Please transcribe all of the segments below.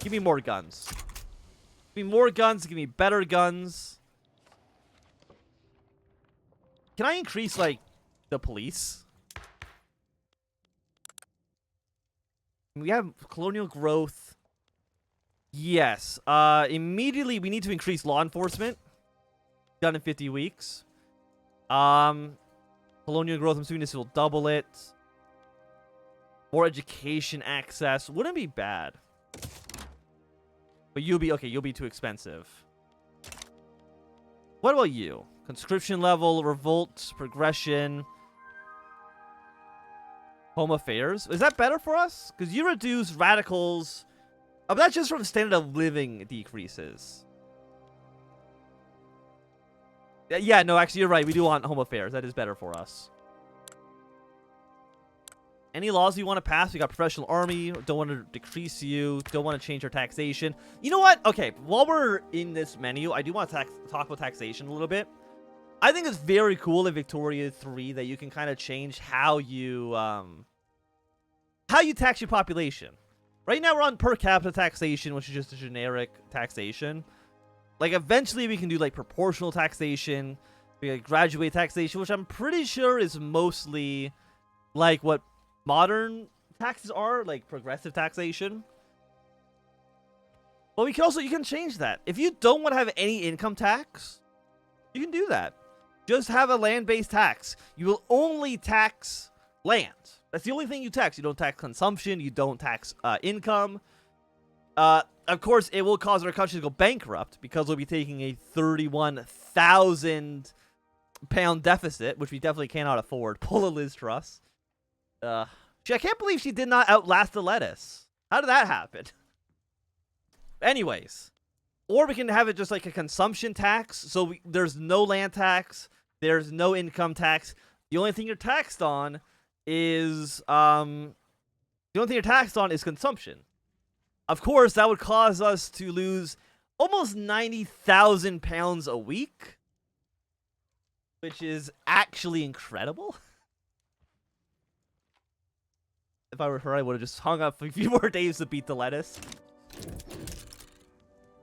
Give me more guns. Give me more guns. Give me better guns. Can I increase, like, the police? We have colonial growth. Yes. Immediately, we need to increase law enforcement. Done in 50 weeks. Colonial growth, I'm assuming this will double it. More education access. Wouldn't be bad. But you'll be, okay, you'll be too expensive. What about you? Conscription level, revolt, progression. Home affairs. Is that better for us? Because you reduce radicals. But that's just from standard of living decreases. Yeah, no, actually, you're right. We do want home affairs. That is better for us. Any laws you want to pass? We got professional army. Don't want to decrease you. Don't want to change our taxation. You know what? Okay, while we're in this menu, I do want to talk about taxation a little bit. I think it's very cool in Victoria 3 that you can kind of change how you tax your population. Right now we're on per capita taxation, which is just a generic taxation. Like eventually we can do like proportional taxation, we got graduate taxation, which I'm pretty sure is mostly like what modern taxes are, like progressive taxation. But we can also, you can change that. If you don't want to have any income tax, you can do that. Just have a land-based tax. You will only tax land. That's the only thing you tax. You don't tax consumption. You don't tax income. Of course, it will cause our country to go bankrupt because we'll be taking a 31,000 pound deficit, which we definitely cannot afford. Pull a Liz Truss. I can't believe she did not outlast the lettuce. How did that happen? Anyways. Or we can have it just like a consumption tax. So there's no land tax. There's no income tax. The only thing you're taxed on is consumption. Of course, that would cause us to lose almost 90,000 pounds a week, which is actually incredible. If I were her, I would have just hung up a few more days to beat the lettuce.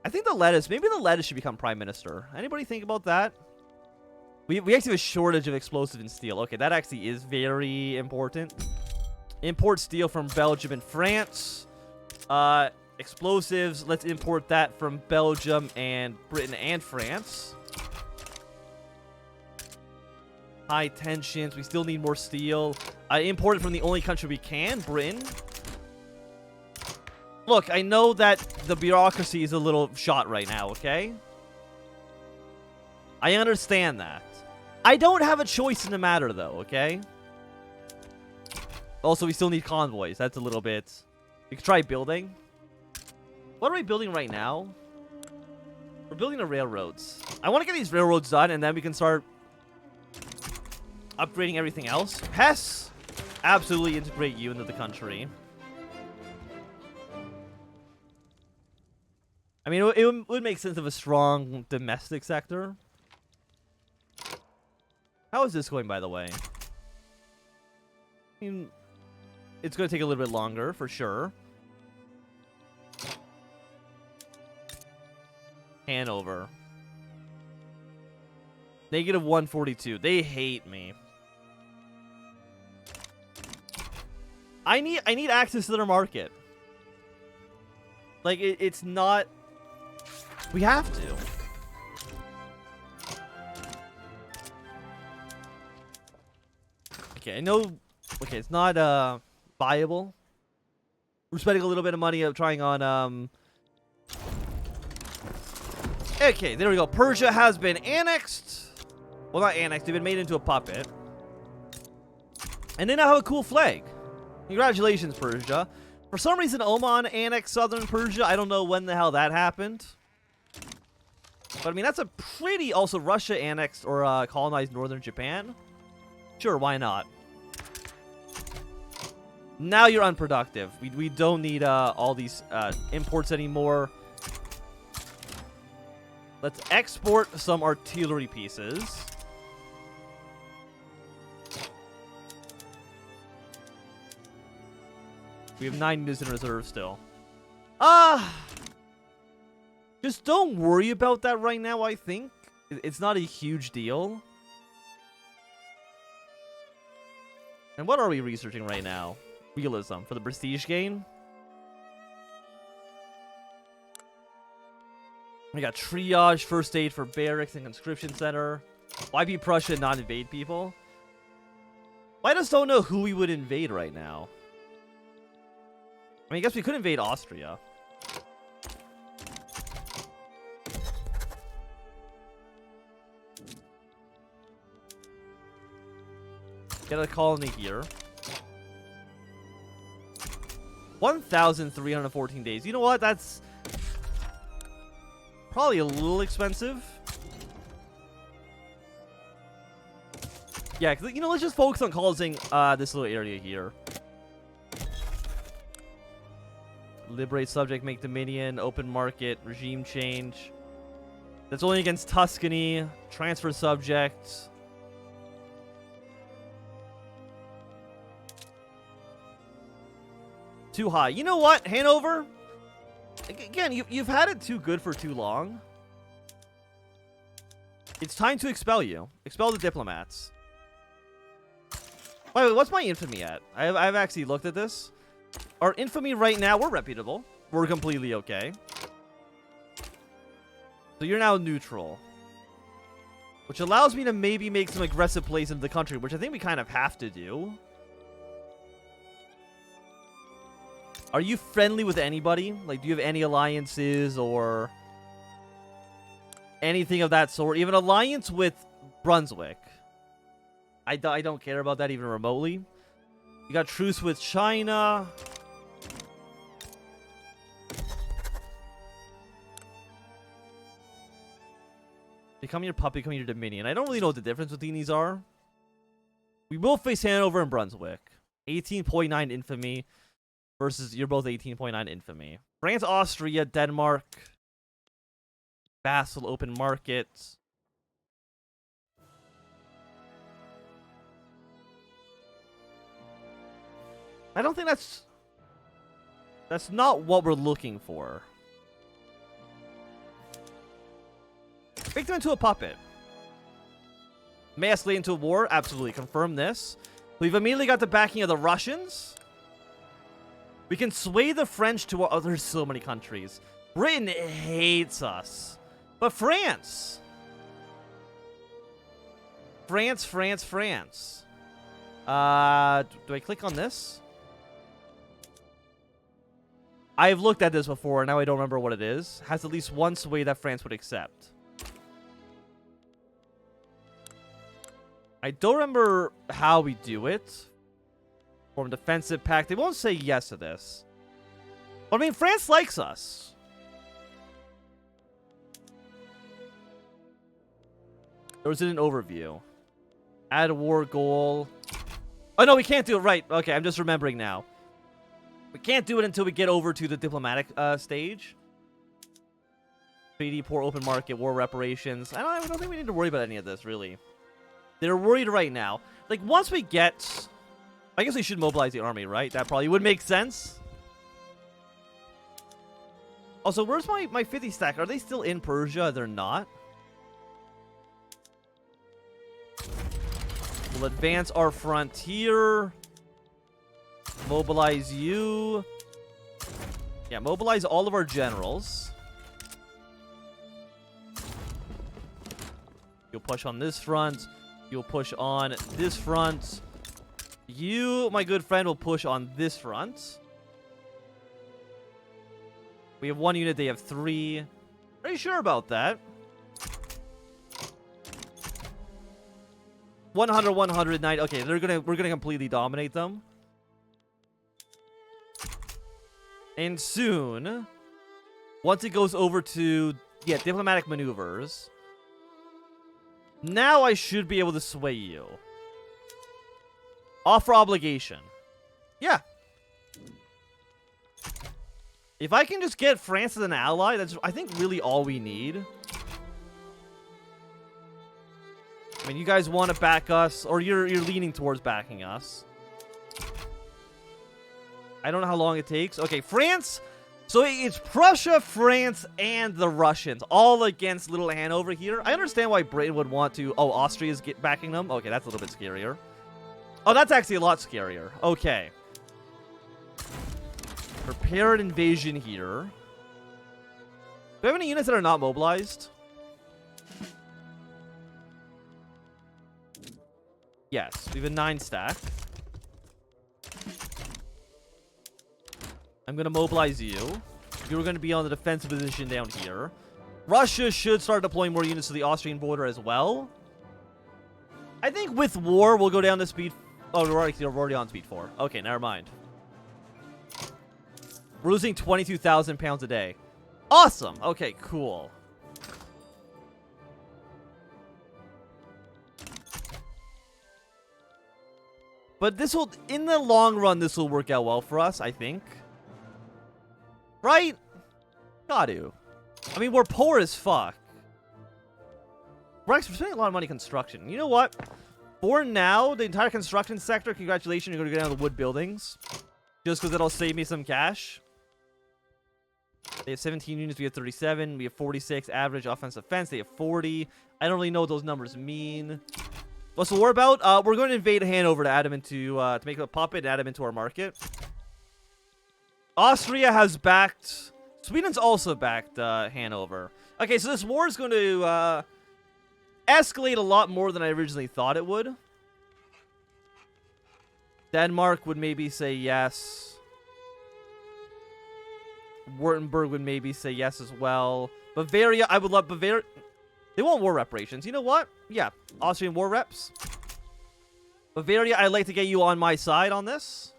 I think maybe the lettuce should become prime minister. Anybody think about that? We actually have a shortage of explosive and steel. Okay, that actually is very important. Import steel from Belgium and France. Explosives, let's import that from Belgium and Britain and France. High tensions, we still need more steel. Import it from the only country we can, Britain. Look, I know that the bureaucracy is a little shot right now, okay? I understand that. I don't have a choice in the matter, though, okay? Also, we still need convoys. That's a little bit... We could try building. What are we building right now? We're building the railroads. I want to get these railroads done, and then we can start upgrading everything else. Pests, absolutely integrate you into the country. I mean, it would make sense of a strong domestic sector. How is this going, by the way? I mean, it's going to take a little bit longer, for sure. Hanover. Negative 142. They hate me. I need access to their market. Like, it's not... We have to. Okay, I know... Okay, it's not, viable. We're spending a little bit of money trying on, Okay, there we go. Persia has been annexed. Well, not annexed. They've been made into a puppet. And they now have a cool flag. Congratulations, Persia. For some reason, Oman annexed southern Persia. I don't know when the hell that happened. But, I mean, that's a pretty... Also, Russia annexed or colonized northern Japan. Sure, why not? Now you're unproductive. We don't need all these imports anymore. Let's export some artillery pieces. We have 9 units in reserve still. Just don't worry about that right now, I think. It's not a huge deal. And what are we researching right now? Realism for the prestige gain. We got triage, first aid for barracks and conscription center. Why be Prussia and not invade people? I just don't know who we would invade right now. I mean, I guess we could invade Austria. Get a colony here. 1,314 days. You know what? That's probably a little expensive. Yeah, you know, let's just focus on causing this little area here. Liberate subject, make dominion, open market, regime change. That's only against Tuscany. Transfer subject. Too high. You know what, Hanover? Again, you've had it too good for too long. It's time to expel you. Expel the diplomats. Wait, what's my infamy at? I've actually looked at this. Our infamy right now, we're reputable. We're completely okay. So you're now neutral. Which allows me to maybe make some aggressive plays into the country, which I think we kind of have to do. Are you friendly with anybody? Like, do you have any alliances or anything of that sort? Even alliance with Brunswick. I don't care about that even remotely. You got truce with China. Become your puppet, become your dominion. I don't really know what the difference between these are. We will face Hanover and Brunswick. 18.9 infamy versus you're both 18.9 infamy. France, Austria, Denmark. Vassal, open market. I don't think that's not what we're looking for. Make them into a puppet. May escalate into a war? Absolutely. Confirm this. We've immediately got the backing of the Russians. We can sway the French to... Oh, there's so many countries. Britain hates us. But France. France. Do I click on this? I've looked at this before, and now I don't remember what it is. Has at least one sway that France would accept. I don't remember how we do it. Form defensive pact. They won't say yes to this. But I mean, France likes us. Or is it an overview? Add a war goal. Oh, no, we can't do it. Right. Okay, I'm just remembering now. We can't do it until we get over to the diplomatic stage. Treaty, poor open market, war reparations. I don't think we need to worry about any of this, really. They're worried right now. Like, once we get... I guess we should mobilize the army, right? That probably would make sense. Also, where's my 50 stack? Are they still in Persia? They're not. We'll advance our frontier. Mobilize you. Yeah, mobilize all of our generals. You'll push on this front. You'll push on this front. You, my good friend, will push on this front. We have one unit. They have three. Are you sure about that? 100, 109. Okay, we're gonna completely dominate them. And soon, once it goes over to diplomatic maneuvers, now I should be able to sway you. Offer obligation. Yeah. If I can just get France as an ally, that's, I think, really all we need. I mean, you guys want to back us, or you're leaning towards backing us. I don't know how long it takes. Okay, France So it's Prussia, France, and the Russians, all against little Hanover here. I understand why Britain would want to... Oh, Austria's backing them? Okay, that's a little bit scarier. Oh, that's actually a lot scarier. Okay. Prepared invasion here. Do we have any units that are not mobilized? Yes, we have a 9 stack. I'm going to mobilize you. You're going to be on the defensive position down here. Russia should start deploying more units to the Austrian border as well. I think with war, we'll go down to speed... Oh, we're already on speed 4. Okay, never mind. We're losing 22,000 pounds a day. Awesome. Okay, cool. But this will... In the long run, this will work out well for us, I think. Right? Got to. I mean, we're poor as fuck. We're actually spending a lot of money construction. You know what? For now, the entire construction sector, congratulations, you're going to go down to the wood buildings. Just because it'll save me some cash. They have 17 units, we have 37. We have 46 average offensive fence. They have 40. I don't really know what those numbers mean. What's the war about? We're going to invade Hanover to add them into, to make a puppet and add them into our market. Austria has backed... Sweden's also backed Hanover. Okay, so this war is going to escalate a lot more than I originally thought it would. Denmark would maybe say yes. Württemberg would maybe say yes as well. Bavaria, I would love Bavaria. They want war reparations. You know what? Yeah, Austrian war reps. Bavaria, I'd like to get you on my side on this.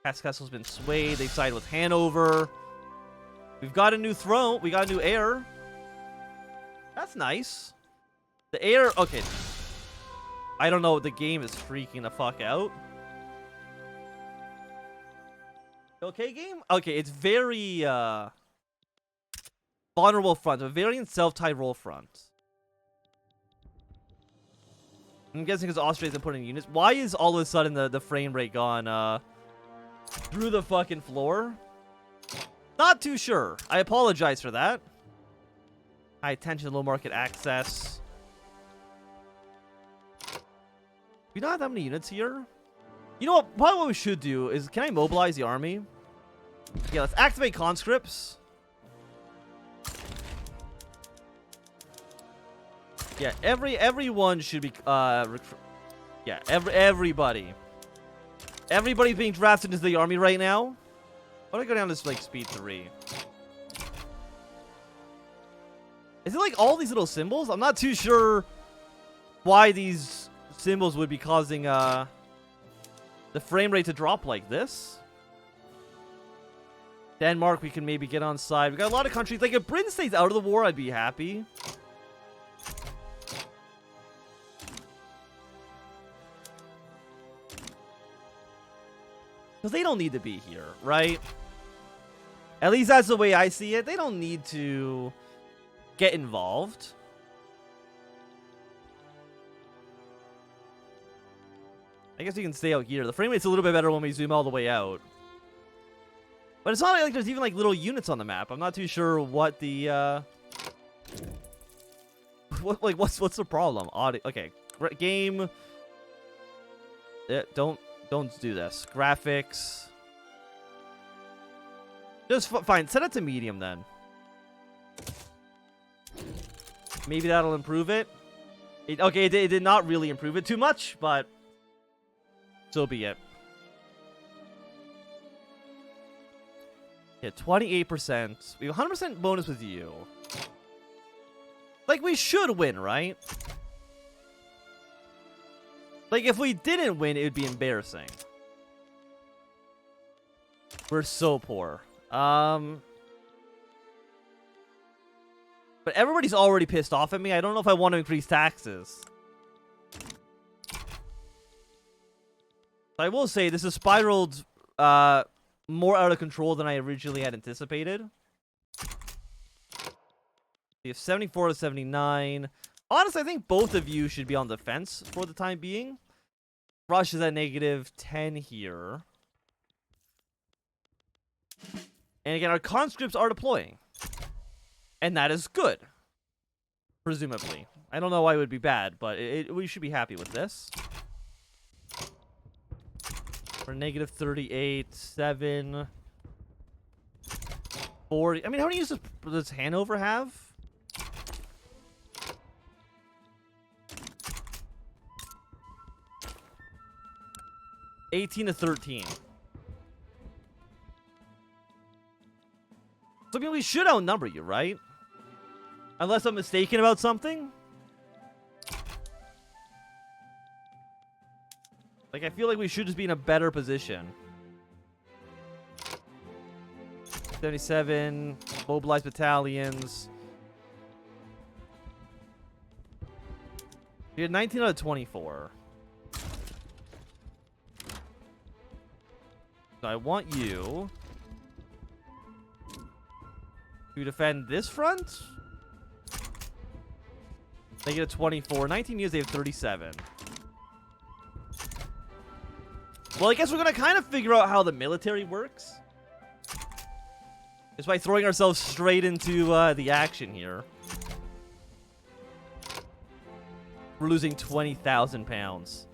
Castle's been swayed. They sided with Hanover. We've got a new throne. We got a new heir. That's nice. The heir... Okay. I don't know. The game is freaking the fuck out. Okay, game? Okay, it's very... vulnerable front. A very self-tied roll front. I'm guessing because Austria's been putting units. Why is all of a sudden the frame rate gone... through the fucking floor? Not too sure. I apologize for that. High tension, low market access. We don't have that many units here. You know what? Probably what we should do is... Can I mobilize the army? Yeah, let's activate conscripts. Yeah, everyone should be... yeah, everybody. Everybody's being drafted into the army right now. Why don't I go down to like speed 3? Is it like all these little symbols? I'm not too sure why these symbols would be causing the frame rate to drop like this. Denmark, we can maybe get on side. We got a lot of countries. Like if Britain stays out of the war, I'd be happy. Because they don't need to be here, right? At least that's the way I see it. They don't need to get involved. I guess you can stay out here. The frame rate's a little bit better when we zoom all the way out. But it's not like there's even like little units on the map. I'm not too sure what the what's the problem? Audio. Okay, game. Yeah, don't do this. Graphics. Just fine. Set it to medium then. Maybe that'll improve it. Okay, it did not really improve it too much, but so be it. Yeah, 28%. We have 100% bonus with you. Like, we should win, right? Like, if we didn't win, it would be embarrassing. We're so poor. But everybody's already pissed off at me. I don't know if I want to increase taxes. I will say, this has spiraled more out of control than I originally had anticipated. We have 74 to 79. Honestly, I think both of you should be on the fence for the time being. Rush is at -10 here. And again, our conscripts are deploying. And that is good. Presumably. I don't know why it would be bad, but we should be happy with this. We're negative 38, 7, 40. I mean, how many uses does Hanover have? $18 to 13. So, I mean, we should outnumber you, right? Unless I'm mistaken about something. Like, I feel like we should just be in a better position. 77, mobilized battalions. We had 19 out of 24. So I want you to defend this front. They get a 24. 19 years, they have 37. Well, I guess we're going to kind of figure out how the military works. Just by throwing ourselves straight into the action here. We're losing 20,000 pounds.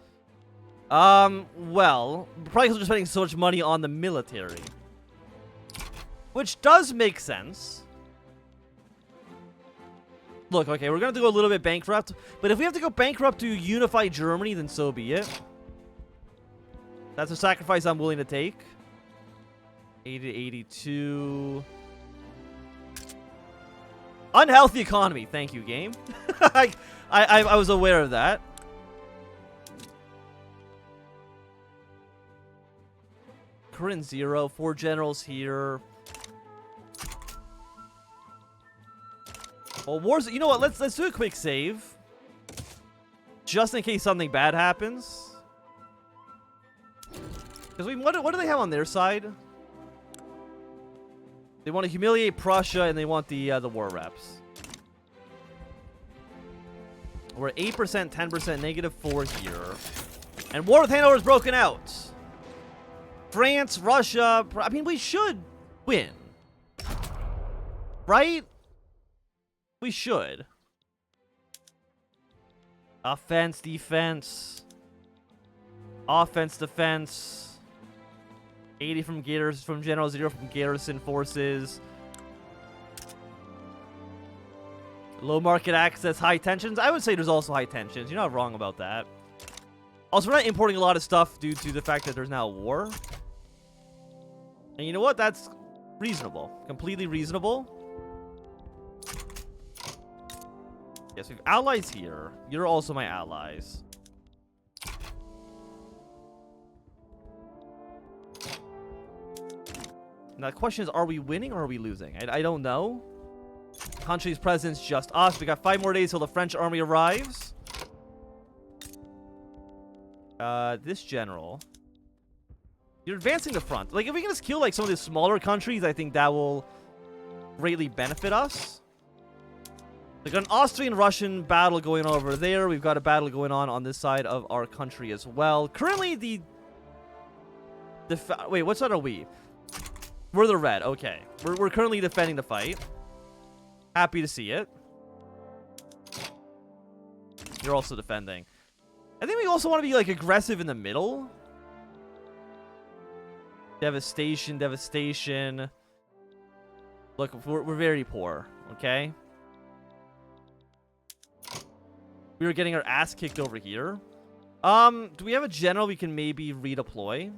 Well, probably because we're spending so much money on the military. Which does make sense. Look, okay, we're going to go a little bit bankrupt. But if we have to go bankrupt to unify Germany, then so be it. That's a sacrifice I'm willing to take. 80 to 82. Unhealthy economy. Thank you, game. I was aware of that. Current 0. 4 generals here. Well, wars. You know what? Let's do a quick save, just in case something bad happens. Because what do they have on their side? They want to humiliate Prussia, and they want the war reps. We're 8%, 10%, negative 4 here. And war with Hanover is broken out. France, Russia. I mean, we should win. Right? We should. Offense, defense. Offense, defense. 80 from General 0 from garrison forces. Low market access, high tensions. I would say there's also high tensions. You're not wrong about that. Also, we're not importing a lot of stuff due to the fact that there's now a war. And you know what? That's reasonable. Completely reasonable. Yes, we have allies here. You're also my allies. Now, the question is, are we winning or are we losing? I don't know. Country's presence, just us. We got 5 more days till the French army arrives. This general. You're advancing the front. Like, if we can just kill, like, some of the smaller countries, I think that will greatly benefit us. We've got an Austrian-Russian battle going on over there. We've got a battle going on this side of our country as well. Currently, wait, what side are we? We're the red. Okay. We're currently defending the fight. Happy to see it. You're also defending. I think we also want to be, like, aggressive in the middle. Devastation, devastation. Look, we're very poor, okay? We were getting our ass kicked over here. Do we have a general we can maybe redeploy?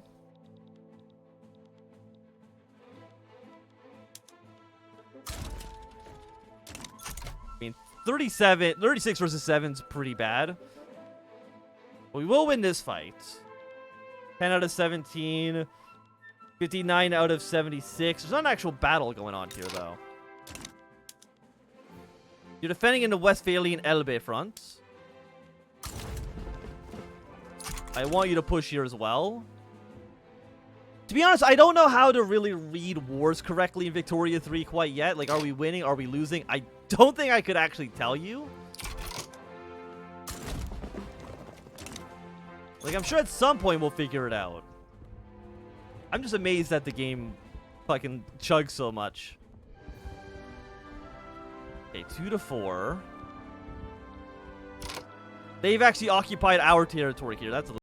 I mean, 36 versus 7 is pretty bad. But we will win this fight. 10 out of 17. 59 out of 76. There's not an actual battle going on here, though. You're defending in the Westphalian Elbe front. I want you to push here as well. To be honest, I don't know how to really read wars correctly in Victoria 3 quite yet. Like, are we winning? Are we losing? I don't think I could actually tell you. Like, I'm sure at some point we'll figure it out. I'm just amazed that the game fucking chug so much. Okay, 2 to 4. They've actually occupied our territory here. That's a